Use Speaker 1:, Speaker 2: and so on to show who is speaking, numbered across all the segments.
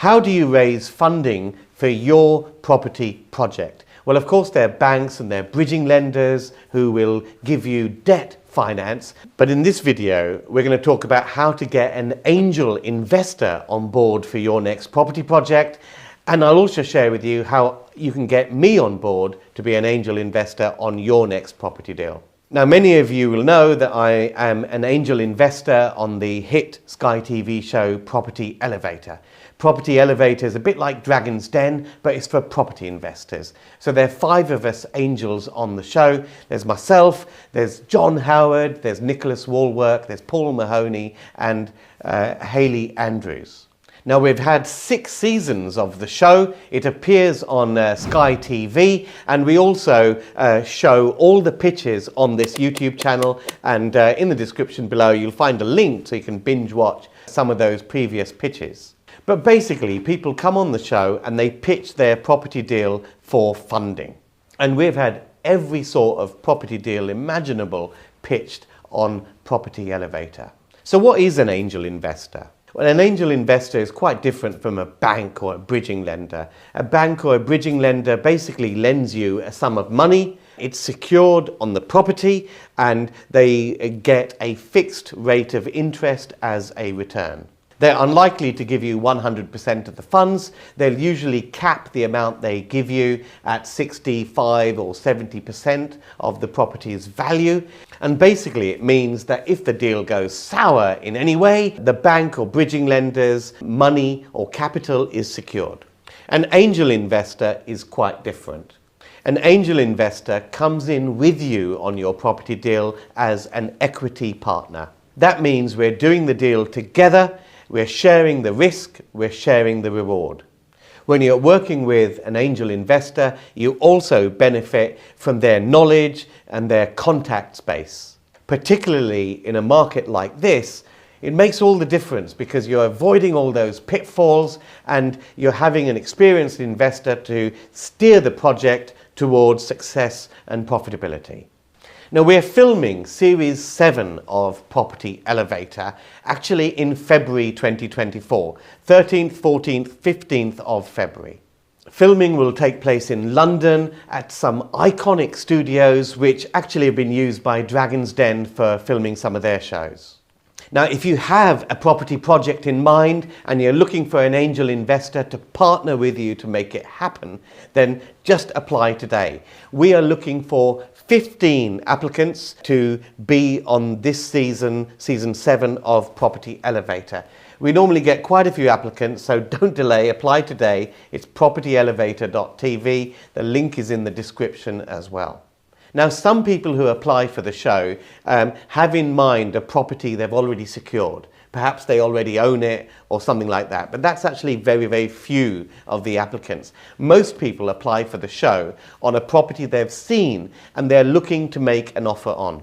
Speaker 1: How do you raise funding for your property project? Well, of course, there are banks and there are bridging lenders who will give you debt finance. But in this video, we're going to talk about how to get an angel investor on board for your next property project. And I'll also share with you how you can get me on board to be an angel investor on your next property deal. Now, many of you will know that I am an angel investor on the hit Sky TV show Property Elevator. Property Elevator is a bit like Dragon's Den, but it's for property investors. So there are 5 of us angels on the show. There's myself, there's John Howard, there's Nicholas Walwork, there's Paul Mahoney and Hayley Andrews. Now, we've had 6 seasons of the show. It appears on Sky TV, and we also show all the pitches on this YouTube channel, and in the description below you'll find a link so you can binge watch some of those previous pitches. But basically, people come on the show and they pitch their property deal for funding. And we've had every sort of property deal imaginable pitched on Property Elevator. So what is an angel investor? Well, an angel investor is quite different from a bank or a bridging lender. A bank or a bridging lender basically lends you a sum of money. It's secured on the property and they get a fixed rate of interest as a return. They're unlikely to give you 100% of the funds. They'll usually cap the amount they give you at 65 or 70% of the property's value. And basically it means that if the deal goes sour in any way, the bank or bridging lender's money or capital is secured. An angel investor is quite different. An angel investor comes in with you on your property deal as an equity partner. That means we're doing the deal together. We're sharing the risk, we're sharing the reward. When you're working with an angel investor, you also benefit from their knowledge and their contact space. Particularly in a market like this, it makes all the difference because you're avoiding all those pitfalls and you're having an experienced investor to steer the project towards success and profitability. Now, we're filming Series 7 of Property Elevator actually in February 2024, 13th, 14th, 15th of February. Filming will take place in London at some iconic studios which actually have been used by Dragon's Den for filming some of their shows. Now, if you have a property project in mind and you're looking for an angel investor to partner with you to make it happen, then just apply today. We are looking for 15 applicants to be on this season 7 of Property Elevator. We normally get quite a few applicants, so don't delay, apply today. It's propertyelevator.tv. The link is in the description as well. Now, some people who apply for the show have in mind a property they've already secured. Perhaps they already own it or something like that. But that's actually very, very few of the applicants. Most people apply for the show on a property they've seen and they're looking to make an offer on.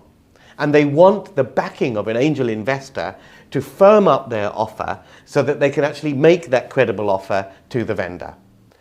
Speaker 1: And they want the backing of an angel investor to firm up their offer so that they can actually make that credible offer to the vendor.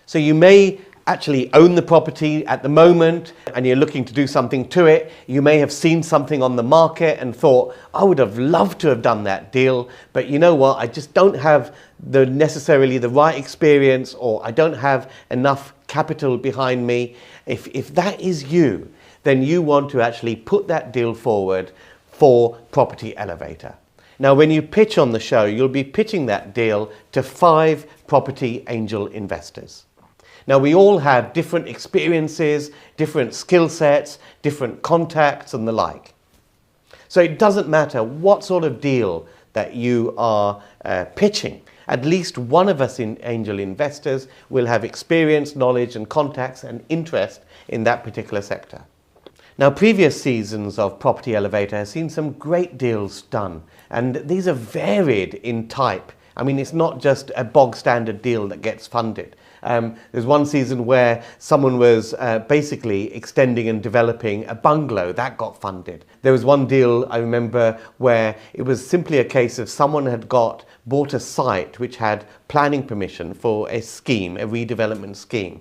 Speaker 1: So you may actually own the property at the moment and you're looking to do something to it. You may have seen something on the market and thought, I would have loved to have done that deal, but you know what, I just don't have necessarily the right experience, or I don't have enough capital behind me. If that is you, then you want to actually put that deal forward for Property Elevator. Now, when you pitch on the show, you'll be pitching that deal to 5 property angel investors. Now, we all have different experiences, different skill sets, different contacts and the like. So it doesn't matter what sort of deal that you are pitching. At least one of us angel investors will have experience, knowledge and contacts and interest in that particular sector. Now, previous seasons of Property Elevator have seen some great deals done, and these are varied in type. I mean, it's not just a bog standard deal that gets funded. There's one season where someone was basically extending and developing a bungalow that got funded. There was one deal I remember where it was simply a case of someone had bought a site which had planning permission for a scheme, a redevelopment scheme,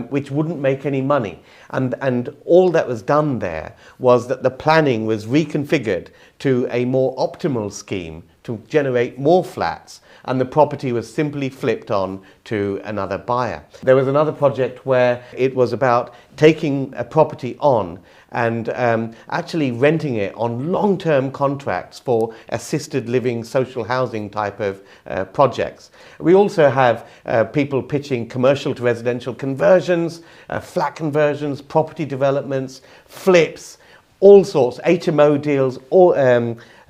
Speaker 1: which wouldn't make any money. And all that was done there was that the planning was reconfigured to a more optimal scheme to generate more flats, and the property was simply flipped on to another buyer. There was another project where it was about taking a property on and actually renting it on long-term contracts for assisted living, social housing type of projects. We also have people pitching commercial to residential conversions, flat conversions, property developments, flips, all sorts, HMO deals, all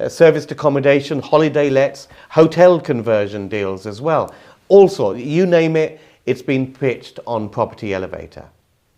Speaker 1: serviced accommodation, holiday lets, hotel conversion deals as well. All sorts, you name it, it's been pitched on Property Elevator.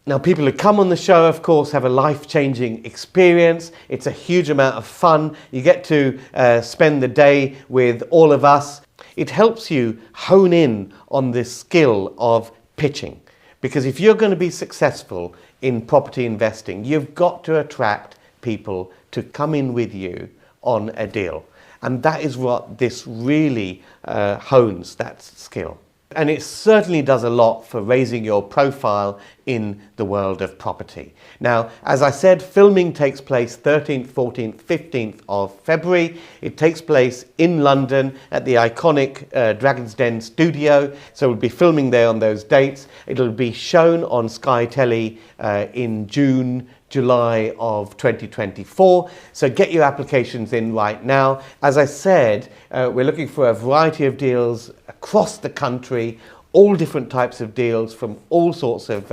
Speaker 1: Now, people who come on the show, of course, have a life-changing experience. It's a huge amount of fun. You get to spend the day with all of us. It helps you hone in on this skill of pitching. Because if you're going to be successful in property investing, you've got to attract people to come in with you on a deal. And that is what this really hones, that skill. And it certainly does a lot for raising your profile in the world of property. Now, as I said, filming takes place 13th, 14th, 15th of February. It takes place in London at the iconic Dragon's Den studio. So we'll be filming there on those dates. It'll be shown on Sky Telly in June, July of 2024. So get your applications in right now. As I said, we're looking for a variety of deals across the country, all different types of deals from all sorts of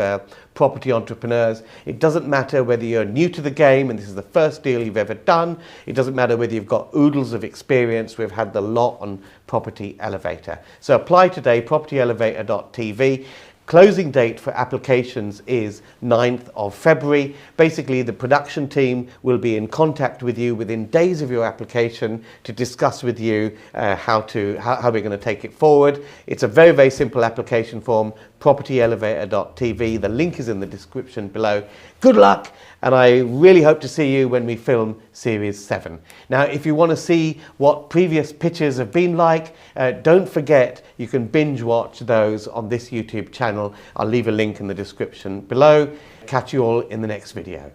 Speaker 1: property entrepreneurs. It doesn't matter whether you're new to the game and this is the first deal you've ever done. It doesn't matter whether you've got oodles of experience. We've had the lot on Property Elevator. So apply today, propertyelevator.tv. Closing date for applications is 9th of February. Basically, the production team will be in contact with you within days of your application to discuss with you how we're going to take it forward. It's a very, very simple application form, propertyelevator.tv. The link is in the description below. Good luck, and I really hope to see you when we film Series 7. Now, if you want to see what previous pitches have been like, don't forget you can binge watch those on this YouTube channel. I'll leave a link in the description below. Catch you all in the next video.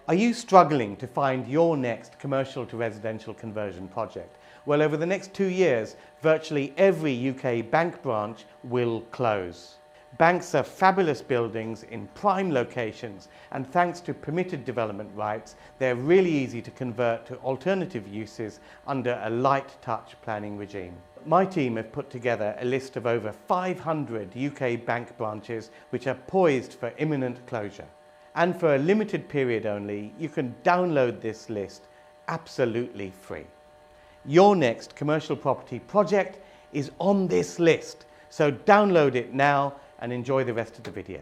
Speaker 1: Are you struggling to find your next commercial to residential conversion project? Well, over the next 2 years, virtually every UK bank branch will close. Banks are fabulous buildings in prime locations, and thanks to permitted development rights, they're really easy to convert to alternative uses under a light touch planning regime. My team have put together a list of over 500 UK bank branches which are poised for imminent closure. And for a limited period only, you can download this list absolutely free. Your next commercial property project is on this list, so download it now and enjoy the rest of the video.